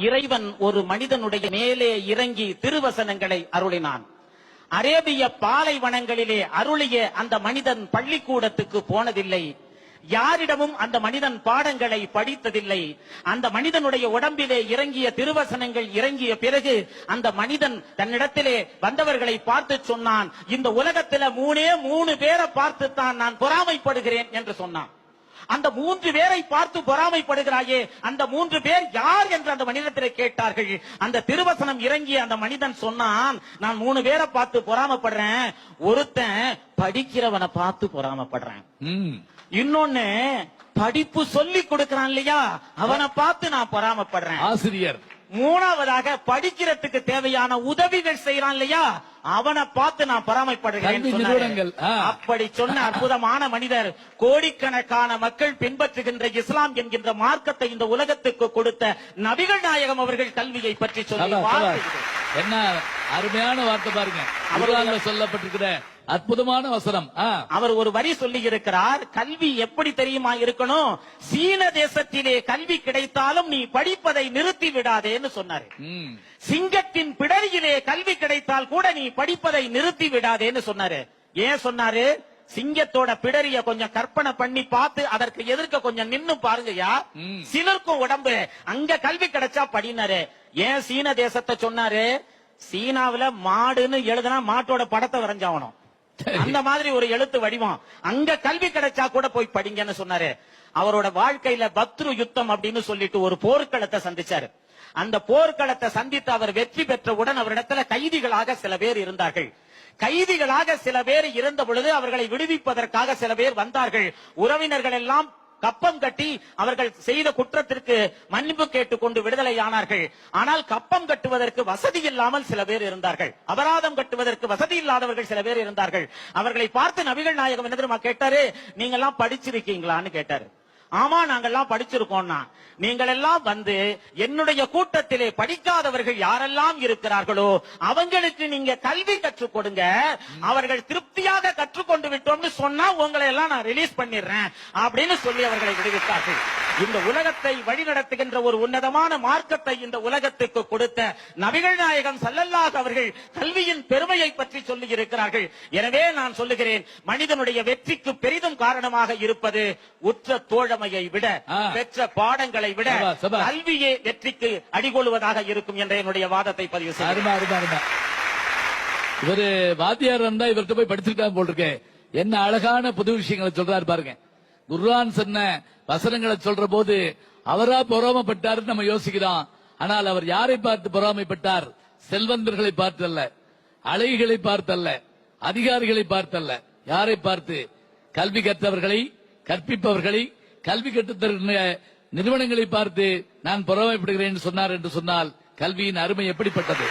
இறைவன் ஒரு மனிதனுடைய மேலே இறங்கி திருவசனங்களை அருளினான். அரேபிய பாலைவனங்களிலே அருளிய அந்த மனிதன் பள்ளிக்கூடத்துக்கு போனதில்லை. யாரிடமும் அந்த மனிதன் பாடங்களை படித்ததில்லை. அந்த மனிதனுடைய உடம்பிலே இறங்கிய திருவசனங்கள் இறங்கிய பிறகு அந்த மனிதன் தன்னிடத்திலே வந்தவர்களை பார்த்து சொன்னான், இந்த உலகத்தில மூணு பேரை பார்த்துத்தான் நான் பொறாமைப்படுகிறேன் என்று சொன்னான். அந்த 3 பேரை பார்த்து பொறாமைப்படுகிறாயே, அந்த 3 பேர் யார் என்று அந்த மனிதத்திலே கேட்டார்கள். அந்த திருவசனம் இறங்கிய அந்த மனிதன் சொன்னான், நான் 3 பேரை பார்த்து பொறாமைப்படுறேன். ஒருத்தன் படிக்கிறவனை பார்த்து பொறாமைப்படுறேன், இன்னொன்னு படிப்பு சொல்லி கொடுக்கிறான் இல்லையா, அவனை பார்த்து நான் பொறாமைப்படுறேன். ஆசிரியர். மூணாவதாக படிக்கிறதுக்கு தேவையான உதவிகள் செய்யறான் இல்லையா, அவனை பார்த்து நான் பொறாமைப்படுகிறேன். அப்படி சொன்ன அற்புதமான மனிதர் கோடிக்கணக்கான மக்கள் பின்பற்றுகின்ற இஸ்லாம் என்கின்ற மார்க்கத்தை இந்த உலகத்துக்கு கொடுத்த நபிகள் நாயகம் அவர்கள் கல்வியை பற்றி சொல்லி என்ன அருமையான வார்த்தை பாருங்க. அவர்களால் சொல்லப்பட்டிருக்கிற அற்புதமான வசனம். அவர் ஒரு வரி சொல்லி இருக்கிறார், கல்வி எப்படி தெரியுமா இருக்கணும், சீன தேசத்திலே கல்வி கிடைத்தாலும் நீ படிப்பதை நிறுத்தி விடாதேன்னு சொன்னாரு. சிங்கத்தின் பிடரியிலே கல்வி கிடைத்தால் கூட நீ படிப்பதை நிறுத்தி விடாதேன்னு சொன்னாரு. ஏன் சொன்னாரு? சிங்கத்தோட பிடரிய கொஞ்சம் கற்பனை பண்ணி பார்த்து அதற்கு எதிர்க்க கொஞ்சம் நின்னு பாருங்கயா, சிலருக்கும் உடம்பு அங்க கல்வி கிடைச்சா படினாரு. ஏன் சீன தேசத்தை சொன்னாரு? சீனாவில மாடுன்னு எழுதுனா மாட்டோட படத்தை வரைஞ்சாவணும், அந்த மாதிரி ஒரு எழுத்து வடிவம், அங்க கல்வி கிடைச்சா கூட போய் படிங்கன்னு சொன்னாரு. அவரோட வாழ்க்கையில பத்ரு யுத்தம் அப்படின்னு சொல்லிட்டு ஒரு போர்க்களத்தை சந்திச்சாரு. அந்த போர்க்களத்தை சந்தித்து அவர் வெற்றி பெற்றவுடன் அவரிடத்துல கைதிகளாக சில பேர் இருந்தார்கள். கைதிகளாக சில பேர் இருந்த பொழுது அவர்களை விடுவிப்பதற்காக சில பேர் வந்தார்கள். உறவினர்கள் எல்லாம் கப்பம் கட்டி அவர்கள் செய்த குற்றத்திற்கு மன்னிப்பு கேட்டுக்கொண்டு விடுதலை ஆனார்கள். ஆனால் கப்பம் கட்டுவதற்கு வசதி இல்லாமல் சில பேர் இருந்தார்கள், அபராதம் கட்டுவதற்கு வசதி இல்லாதவர்கள் சில பேர் இருந்தார்கள். அவர்களை பார்த்து நபிகள் நாயகம் என்ன தெரியுமா கேட்டாரு? நீங்க எல்லாம் படிச்சிருக்கீங்களான்னு கேட்டாரு. ஆமா நாங்கெல்லாம் படிச்சிருக்கோம்னா, நீங்கள் எல்லாம் வந்து என்னுடைய கூட்டத்திலே படிக்காதவர்கள் யாரெல்லாம் இருக்கிறார்களோ அவங்களுக்கு நீங்க கல்வி கற்றுக் கொடுங்க, அவர்கள் திருப்தியாக கற்றுக்கொண்டு விட்டோம்னு சொன்னா உங்களை எல்லாம் நான் ரிலீஸ் பண்ணிடுறேன் அப்படின்னு சொல்லி அவர்களை விடுவித்தார்கள். இந்த உலகத்தை வழிநடத்துகின்ற ஒரு உன்னதமான மார்க்கத்தை இந்த உலகத்துக்கு கொடுத்த நபிகள் நாயகம் ஸல்லல்லாஹு அவர்கள் கல்வியின் பெருமையை பற்றி சொல்லி இருக்கிறார்கள். எனவே நான் சொல்லுகிறேன், மனிதனுடைய வெற்றிக்கு பெரிதும் காரணமாக இருப்பது உற்ற தோழமையை விட, பெற்ற பாடங்களை விட கல்வியே வெற்றிக்கு அடிகொள்வதாக இருக்கும் என்ற என்னுடைய வாதத்தை பதிவு செய்கிறேன். இவரு வாத்தியார் இருந்தா இவர்கிட்ட போய் படிச்சிருக்காங்க போல் இருக்கேன். என்ன அழகான புது விஷயங்களை சொல்றாரு பாருங்க. குர்ஆன் சொன்ன வசனங்களை சொல்ற போது அவரா பொறாமைப்பட்டார் நம்ம யோசிக்கிறோம். ஆனால் அவர் யாரை பார்த்து பொறாமைப்பட்டார்? செல்வந்தர்களை பார்த்தல்ல, அழகிகளை பார்த்தல்ல, அதிகாரிகளை பார்த்தல்ல. யாரை பார்த்து? கல்வி கற்றவர்களை, கற்பிப்பவர்களை, கல்வி கற்றுத்தருகிற நிறுவனங்களை பார்த்து நான் பொறாமைப்படுகிறேன் சொன்னார் என்று சொன்னால் கல்வியின் அருமை எப்படிப்பட்டது?